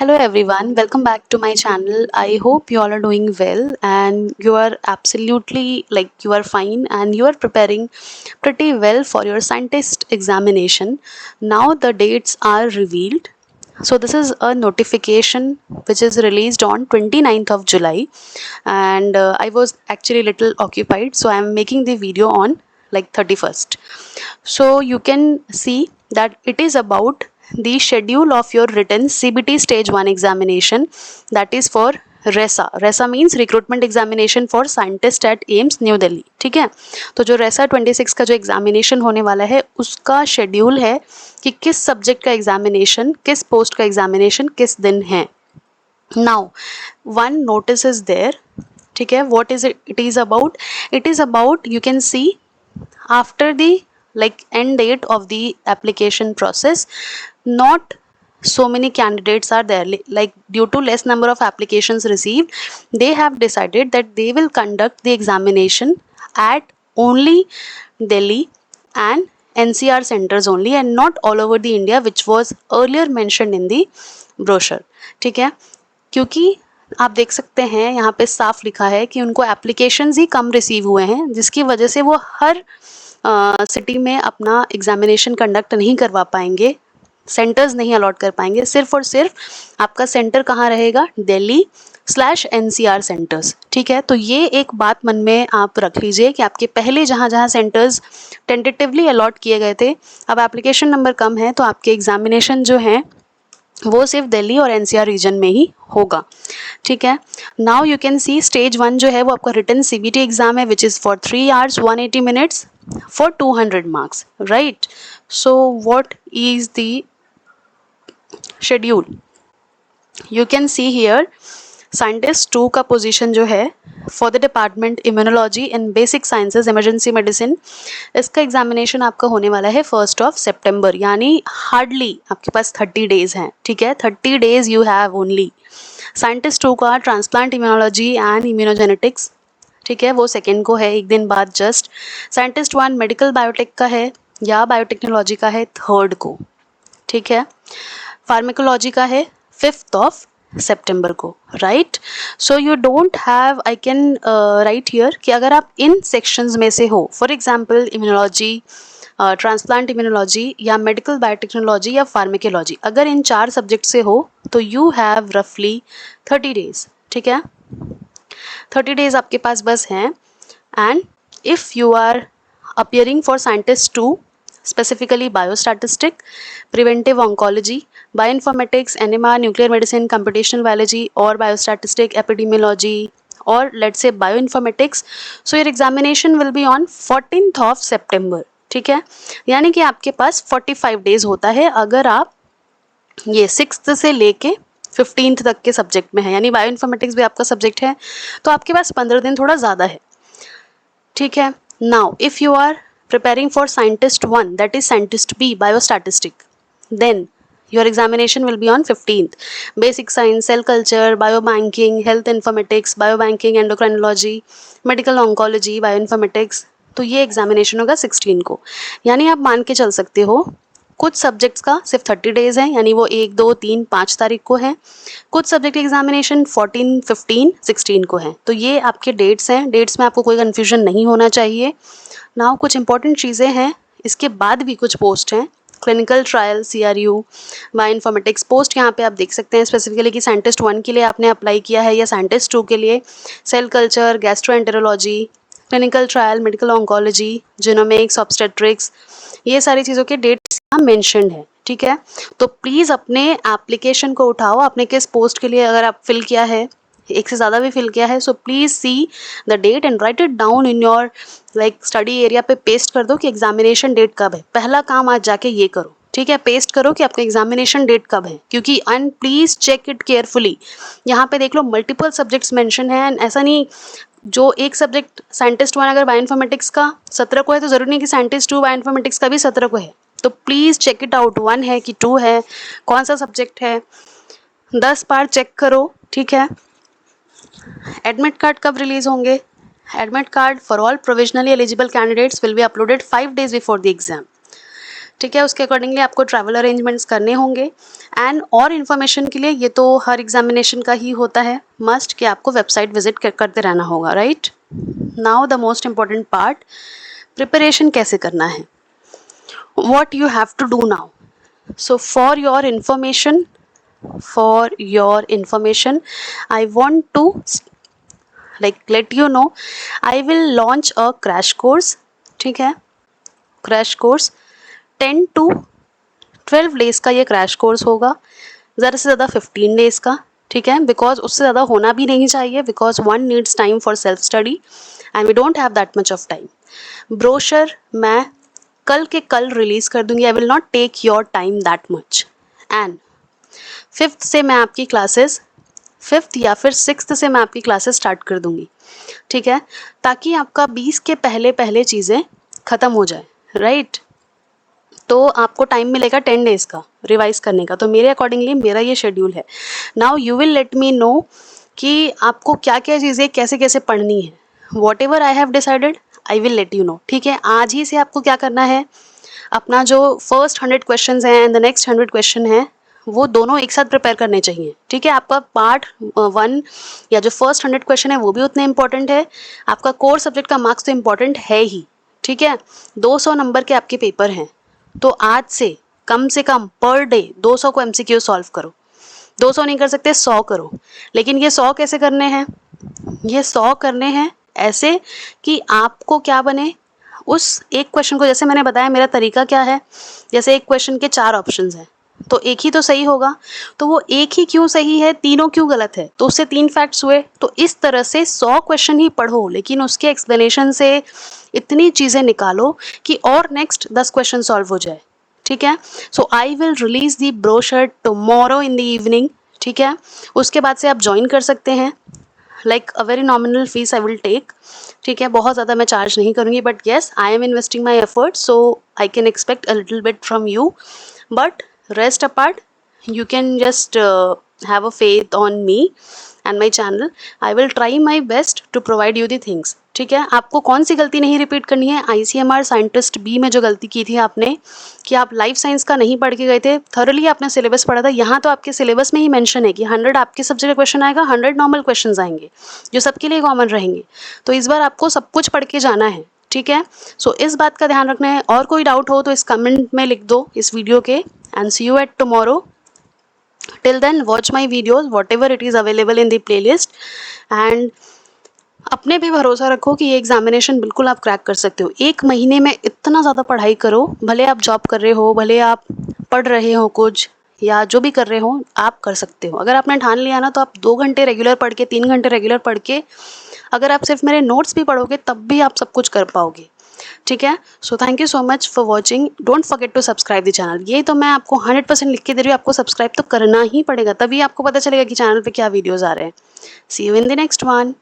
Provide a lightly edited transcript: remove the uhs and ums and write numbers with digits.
Hello everyone, welcome back to my channel. I hope you all are doing well and you are absolutely you are fine and you are preparing pretty well for your scientist examination. Now the dates are revealed. So this is a notification which is released on 29th of July, and I was actually a little occupied, so I am making the video on 31st. So you can see that it is about the schedule of your written CBT stage 1 examination, that is for रेसा. रेसा means recruitment examination for scientist at AIIMS new Delhi. ठीक है, तो जो रेसा 26 का जो examination होने वाला है उसका शेड्यूल है कि किस सब्जेक्ट का एग्जामिनेशन, किस पोस्ट का एग्जामिनेशन किस दिन है. Now one notice is there. ठीक है, what is it is about? It is about, you can see after the end date of the application process, not so many candidates are there, due to less number of applications received, they have decided that they will conduct the examination at only Delhi and NCR centers only, and not all over the India, which was earlier mentioned in the brochure. ठीक है, क्योंकि आप देख सकते हैं यहाँ पे साफ लिखा है कि उनको एप्लीकेशंस ही कम रिसीव हुए हैं, जिसकी वजह से वो हर सिटी में अपना एग्जामिनेशन कंडक्ट नहीं करवा पाएंगे, सेंटर्स नहीं अलॉट कर पाएंगे. सिर्फ और सिर्फ आपका सेंटर कहाँ रहेगा? दिल्ली/NCR सेंटर्स. ठीक है, तो ये एक बात मन में आप रख लीजिए कि आपके पहले जहाँ जहाँ सेंटर्स टेंटेटिवली अलॉट किए गए थे, अब एप्लीकेशन नंबर कम है तो आपके एग्जामिनेशन जो हैं वो सिर्फ दिल्ली और NCR रीजन में ही होगा. ठीक है, now you can C stage 1 जो है वो आपका रिटन CBT एग्जाम है, which is for 3 hours 180 minutes for 200 marks, right? So what is the schedule? You can see here scientist 2 का पोजीशन जो है for the department immunology in basic sciences emergency medicine, इसका examination आपका होने वाला है 1 September, यानी हार्डली आपके पास 30 days हैं. ठीक है, 30 days you have only. Scientist 2 का ट्रांसप्लांट इम्यूनोलॉजी एंड इम्यूनोजेनेटिक्स, ठीक है, वो सेकेंड को है, एक दिन बाद जस्ट. साइंटिस्ट 1 मेडिकल बायोटेक का है या बायोटेक्नोलॉजी का है, थर्ड को. ठीक है, फार्मेकोलॉजी का है 5 September को, right. So you don't have, I can write here कि अगर आप इन सेक्शंस में से हो, for example immunology, transplant immunology या मेडिकल बायोटेक्नोलॉजी या फार्मेकोलॉजी, अगर इन 4 सब्जेक्ट से हो तो यू हैव रफली 30 days. ठीक है, 30 days आपके पास बस हैं. And if you are appearing for scientist 2, specifically biostatistic, preventive oncology, bioinformatics, NMR, nuclear medicine, computational biology, or biostatistic, epidemiology, or let's say bioinformatics, so your examination will be on 14th of September. ठीक है, यानी कि आपके पास 45 days होता है अगर आप ये 6th से लेके 15th तक के सब्जेक्ट में है, यानी बायोइन्फॉर्मेटिक्स भी आपका सब्जेक्ट है तो आपके पास 15 दिन थोड़ा ज़्यादा है. ठीक है, now if you are preparing for scientist 1, that is scientist B, biostatistic, then your examination will be on 15th. Basic science, cell culture, biobanking, health informatics, biobanking, endocrinology, medical oncology, bioinformatics, तो ये examination होगा 16 को. यानी आप मान के चल सकते हो कुछ सब्जेक्ट्स का सिर्फ 30 days है, यानी वो 1, 2, 3, 5 तारीख को है. कुछ सब्जेक्ट एग्जामिनेशन 14, 15, 16 को है. तो ये आपके डेट्स हैं. डेट्स में आपको कोई कन्फ्यूजन नहीं होना चाहिए. नाउ कुछ इंपॉर्टेंट चीज़ें हैं, इसके बाद भी कुछ पोस्ट हैं. Clinical trial CRU, bioinformatics post यहाँ पे आप देख सकते हैं स्पेसिफिकली कि साइंटिस्ट 1 के लिए आपने अप्लाई किया है या साइंटिस्ट 2 के लिए. Cell culture, gastroenterology, clinical trial, medical oncology, genomics, obstetrics, ये सारी चीज़ों के डेट्स यहाँ मेंशन्ड है. ठीक है, तो प्लीज़ अपने एप्लीकेशन को उठाओ. आपने किस पोस्ट के लिए अगर आप फिल किया है, एक से ज़्यादा भी फिल किया है, so please see the date and write it down in your study area पे. पेस्ट कर दो कि एग्जामिनेशन डेट कब है. पहला काम आज जाके ये करो. ठीक है, पेस्ट करो कि आपका एग्जामिनेशन डेट कब है, क्योंकि and please check it carefully. यहाँ पे देख लो मल्टीपल सब्जेक्ट्स मेंशन है, एंड ऐसा नहीं जो एक सब्जेक्ट साइंटिस्ट 1 अगर बायोइन्फॉर्मेटिक्स का 17 को है तो ज़रूरी नहीं कि साइंटिस्ट 2 बायोइन्फॉर्मेटिक्स का भी 17 को है. तो प्लीज़ चेक इट आउट, 1 है कि 2 है, कौन सा सब्जेक्ट है, 10 बार चेक करो. ठीक है, एडमिट कार्ड कब रिलीज होंगे? Admit card for all provisionally eligible candidates will be uploaded 5 days before the exam. ठीक है, उसके अकॉर्डिंगली आपको ट्रैवल अरेंजमेंट्स करने होंगे। एंड और इन्फॉर्मेशन के लिए, ये तो हर एग्जामिनेशन का ही होता है मस्ट, कि आपको वेबसाइट विजिट करते रहना होगा, right. Now the most important part, preparation कैसे करना है, what you have to do now. So for your information I want to let you know, I will launch a crash course, ठीक है, crash course 10 to 12 days का ये crash course होगा, ज़्यादा से ज़्यादा 15 डेज का, ठीक है, बिकॉज उससे ज़्यादा होना भी नहीं चाहिए, because one needs time for self study and we don't have that much of time. Brochure मैं कल के कल रिलीज़ कर दूंगी, I will not take your time that much. And 5th से मैं आपकी क्लासेस, 5th या फिर 6th से मैं आपकी क्लासेस स्टार्ट कर दूंगी, ठीक है, ताकि आपका 20 के पहले पहले चीज़ें ख़त्म हो जाए, राइट। तो आपको टाइम मिलेगा 10 डेज़ का रिवाइज करने का। तो मेरे अकॉर्डिंगली मेरा ये शेड्यूल है। Now you will let me know कि आपको क्या क्या चीज़ें कैसे कैसे पढ़नी है। What ever I have decided I will let you know, ठीक है। आज ही से आपको क्या करना है, अपना जो फर्स्ट 100 क्वेश्चन हैं एंड द नेक्स्ट 100 क्वेश्चन हैं, वो दोनों एक साथ प्रिपेयर करने चाहिए, ठीक है। आपका पार्ट 1 या जो फर्स्ट 100 क्वेश्चन है वो भी उतने इंपॉर्टेंट है, आपका कोर सब्जेक्ट का मार्क्स तो इम्पॉर्टेंट है ही, ठीक है। 200 नंबर के आपके पेपर हैं, तो आज से कम पर डे 200 को MCQ सॉल्व करो। 200 नहीं कर सकते, 100 करो। लेकिन ये 100 कैसे करने हैं, ये 100 करने हैं ऐसे कि आपको क्या बने, उस एक क्वेश्चन को, जैसे मैंने बताया मेरा तरीका क्या है, जैसे एक क्वेश्चन के 4 ऑप्शंस हैं, तो एक ही तो सही होगा, तो वो एक ही क्यों सही है, तीनों क्यों गलत है, तो उससे 3 फैक्ट्स हुए। तो इस तरह से 100 क्वेश्चन ही पढ़ो, लेकिन उसके एक्सप्लेनेशन से इतनी चीज़ें निकालो कि और नेक्स्ट 10 क्वेश्चन सॉल्व हो जाए, ठीक है। So I will release the brochure tomorrow in the evening, ठीक है। उसके बाद से आप ज्वाइन कर सकते हैं, like a very nominal fees I will take, ठीक है, बहुत ज़्यादा मैं चार्ज नहीं करूँगी, but yes I am investing my effort, so I can expect a little bit from you, but rest apart you can just have a faith on me and my channel. I will try my best to provide you the things, ठीक है। आपको कौन सी गलती नहीं repeat करनी है, ICMR scientist B में जो गलती की थी आपने, कि आप लाइफ साइंस का नहीं पढ़ के गए थे, थॉरली आपने सिलेबस पढ़ा था। यहाँ तो आपके सिलेबस में ही मेंशन है कि 100 आपके सब्जेक्ट का क्वेश्चन आएगा, 100 नॉर्मल क्वेश्चन आएंगे जो सबके लिए कॉमन रहेंगे। तो इस बार आपको सब कुछ पढ़ के जाना है, ठीक है। सो इस बात का ध्यान रखना है। और कोई डाउट हो तो इस कमेंट में लिख दो इस वीडियो के, and see you at tomorrow. Till then watch my videos whatever it is available in the playlist, and अपने पे भरोसा रखो कि ये एग्जामिनेशन बिल्कुल आप क्रैक कर सकते हो। 1 महीने में इतना ज़्यादा पढ़ाई करो, भले आप जॉब कर रहे हो, भले आप पढ़ रहे हो कुछ, या जो भी कर रहे हो, आप कर सकते हो। अगर आपने ठान लिया ना, तो आप 2 घंटे रेगुलर पढ़ के, 3 घंटे रेगुलर पढ़ के, अगर आप सिर्फ मेरे नोट्स भी पढ़ोगे तब भी आप सब कुछ कर पाओगे, ठीक है। So thank you so much for watching, don't forget to subscribe the channel. ये तो मैं आपको 100% लिख के दे रही हूँ, आपको सब्सक्राइब तो करना ही पड़ेगा, तभी आपको पता चलेगा कि चैनल पे क्या वीडियोज़ आ रहे हैं। See you in the next one.